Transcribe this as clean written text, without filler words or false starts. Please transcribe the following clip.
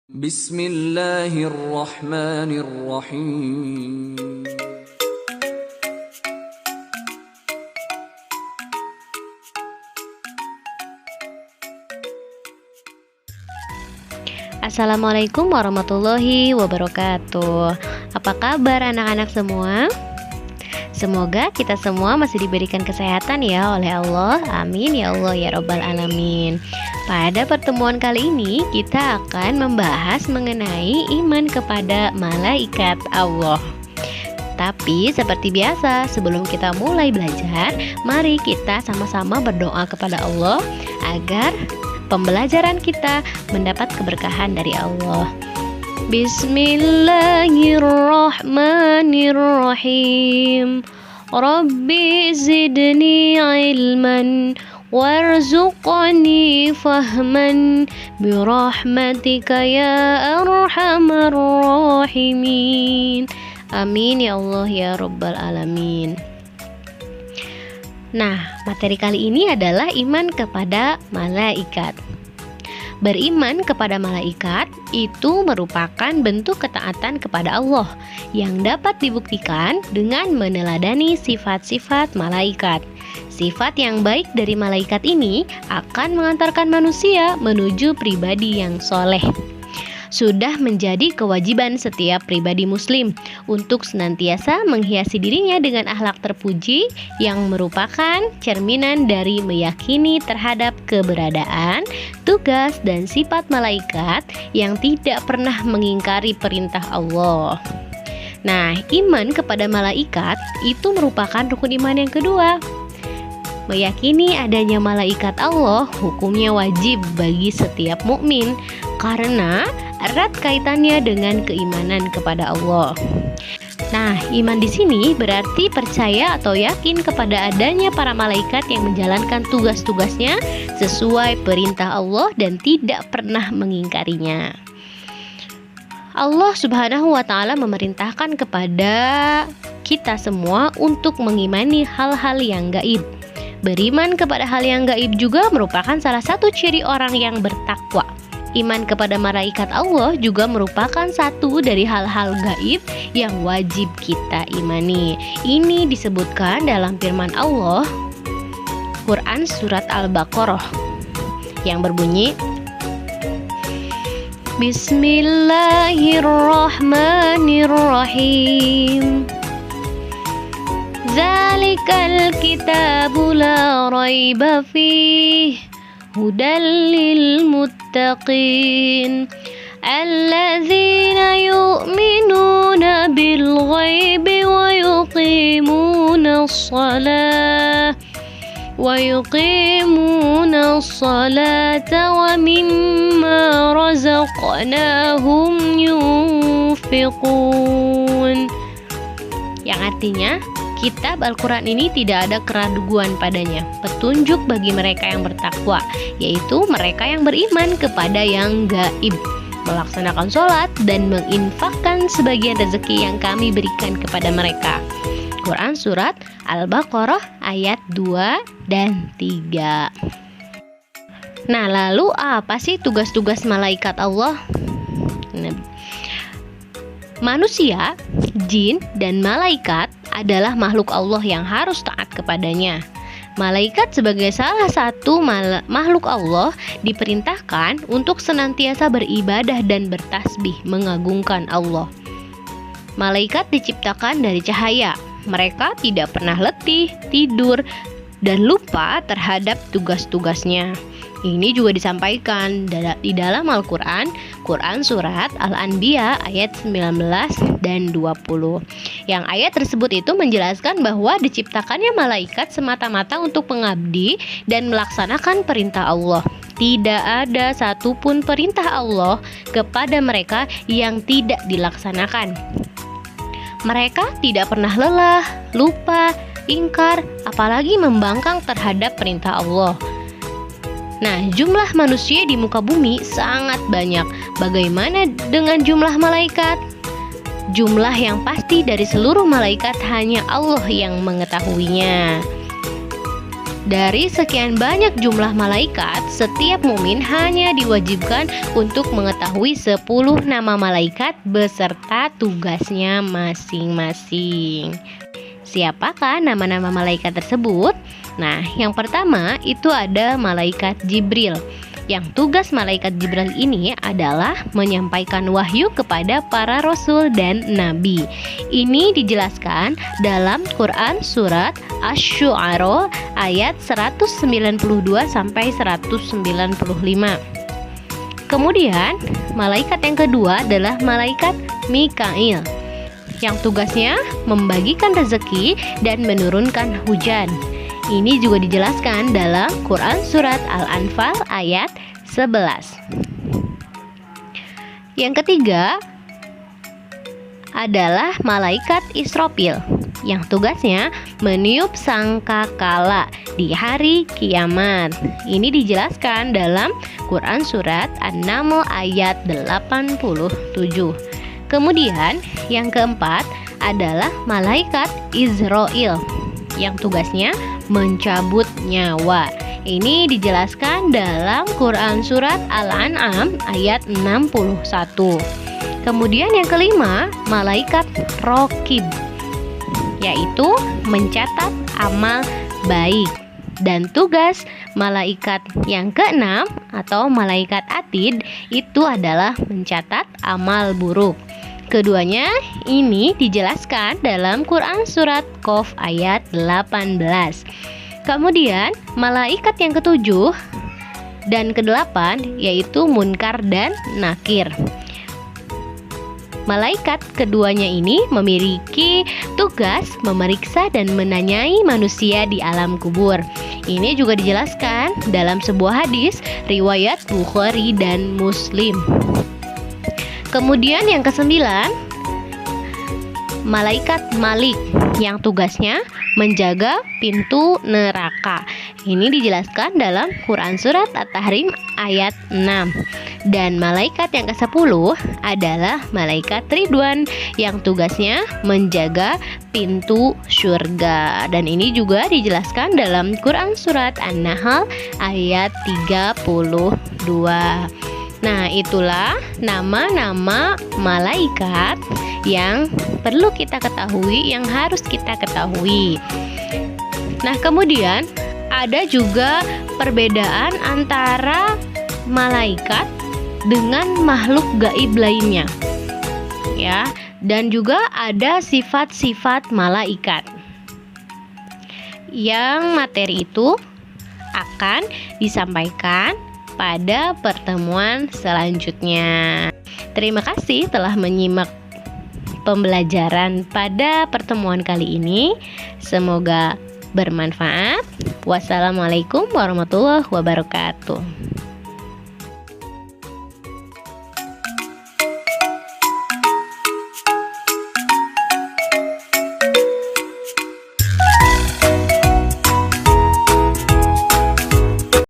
Bismillahirrahmanirrahim. Assalamualaikum warahmatullahi wabarakatuh. Apa kabar anak-anak semua? Semoga kita semua masih diberikan kesehatan ya oleh Allah. Amin ya Allah ya Rabbal Alamin. Pada pertemuan kali ini kita akan membahas mengenai iman kepada malaikat Allah. Tapi seperti biasa, sebelum kita mulai belajar, mari kita sama-sama berdoa kepada Allah agar pembelajaran kita mendapat keberkahan dari Allah. Bismillahirrahmanirrahim. Rabbi zidni ilman warzuqni fahman birahmatika ya arhamar rahimin. Amin ya Allah ya Rabbal Alamin. Nah, materi kali ini adalah iman kepada malaikat. Beriman kepada malaikat itu merupakan bentuk ketaatan kepada Allah yang dapat dibuktikan dengan meneladani sifat-sifat malaikat. Sifat yang baik dari malaikat ini akan mengantarkan manusia menuju pribadi yang soleh. Sudah menjadi kewajiban setiap pribadi muslim untuk senantiasa menghiasi dirinya dengan akhlak terpuji yang merupakan cerminan dari meyakini terhadap keberadaan, tugas, dan sifat malaikat yang tidak pernah mengingkari perintah Allah. Nah, iman kepada malaikat itu merupakan rukun iman yang kedua. Meyakini adanya malaikat Allah hukumnya wajib bagi setiap mukmin karena erat kaitannya dengan keimanan kepada Allah. Nah, iman di sini berarti percaya atau yakin kepada adanya para malaikat yang menjalankan tugas-tugasnya sesuai perintah Allah dan tidak pernah mengingkarinya. Allah Subhanahu wa Ta'ala memerintahkan kepada kita semua untuk mengimani hal-hal yang gaib. Beriman kepada hal yang gaib juga merupakan salah satu ciri orang yang bertakwa. Iman kepada malaikat Allah juga merupakan satu dari hal-hal gaib yang wajib kita imani. Ini disebutkan dalam firman Allah, Quran Surat Al-Baqarah, yang berbunyi, Bismillahirrahmanirrahim. Zalikal kitabu la raiba fih hudal lil muttaqin alladzina yu'minuna bil ghaibi wa yuqimuna as-salata wa mimma razaqnahum yunfiqun. Yang artinya, kitab Al-Quran ini tidak ada keraguan padanya, petunjuk bagi mereka yang bertakwa, yaitu mereka yang beriman kepada yang gaib, melaksanakan sholat dan menginfakkan sebagian rezeki yang kami berikan kepada mereka. Quran Surat Al-Baqarah ayat 2 dan 3. Nah, lalu apa sih tugas-tugas malaikat Allah? Manusia, jin, dan malaikat adalah makhluk Allah yang harus taat kepadanya. Malaikat sebagai salah satu makhluk Allah diperintahkan untuk senantiasa beribadah dan bertasbih mengagungkan Allah. Malaikat diciptakan dari cahaya. Mereka tidak pernah letih, tidur, dan lupa terhadap tugas-tugasnya. Ini juga disampaikan di dalam Al-Quran, Quran Surat Al-Anbiya ayat 19 dan 20. Yang ayat tersebut itu menjelaskan bahwa diciptakannya malaikat semata-mata untuk mengabdi dan melaksanakan perintah Allah. Tidak ada satupun perintah Allah kepada mereka yang tidak dilaksanakan. Mereka tidak pernah lelah, lupa, ingkar, apalagi membangkang terhadap perintah Allah. Nah, jumlah manusia di muka bumi sangat banyak. Bagaimana dengan jumlah malaikat? Jumlah yang pasti dari seluruh malaikat hanya Allah yang mengetahuinya. Dari sekian banyak jumlah malaikat, setiap mukmin hanya diwajibkan untuk mengetahui 10 nama malaikat beserta tugasnya masing-masing. Siapakah nama-nama malaikat tersebut? Nah, yang pertama itu ada malaikat Jibril. Yang tugas malaikat Jibril ini adalah menyampaikan wahyu kepada para rasul dan nabi. Ini dijelaskan dalam Quran surat Asy-Syu'ara ayat 192 sampai 195. Kemudian, malaikat yang kedua adalah malaikat Mikail, yang tugasnya membagikan rezeki dan menurunkan hujan. Ini juga dijelaskan dalam Quran surat Al-Anfal ayat 11. Yang ketiga adalah malaikat Israfil, yang tugasnya meniup sangkakala di hari kiamat. Ini dijelaskan dalam Quran surat An-Naml ayat 87. Kemudian yang keempat adalah malaikat Israil, yang tugasnya mencabut nyawa. Ini dijelaskan dalam Quran surat Al-An'am ayat 61. Kemudian yang kelima, malaikat Raqib, yaitu mencatat amal baik. Dan tugas malaikat yang keenam atau malaikat Atid itu adalah mencatat amal buruk. Keduanya ini dijelaskan dalam Quran surat Qaf ayat 18. Kemudian malaikat yang ketujuh dan kedelapan yaitu Munkar dan Nakir. Malaikat keduanya ini memiliki tugas memeriksa dan menanyai manusia di alam kubur. Ini juga dijelaskan dalam sebuah hadis riwayat Bukhari dan Muslim. Kemudian yang kesembilan, malaikat Malik, yang tugasnya menjaga pintu neraka. Ini dijelaskan dalam Quran surat At-Tahrim ayat 6. Dan malaikat yang ke-10 adalah malaikat Ridwan, yang tugasnya menjaga pintu surga. Dan ini juga dijelaskan dalam Quran surat An-Nahl ayat 32. Nah, itulah nama-nama malaikat yang perlu kita ketahui, yang harus kita ketahui. Nah, kemudian ada juga perbedaan antara malaikat dengan makhluk gaib lainnya. Ya, dan juga ada sifat-sifat malaikat. Yang materi itu akan disampaikan pada pertemuan selanjutnya. Terima kasih telah menyimak pembelajaran pada pertemuan kali ini. Semoga bermanfaat. Wassalamualaikum warahmatullahi wabarakatuh.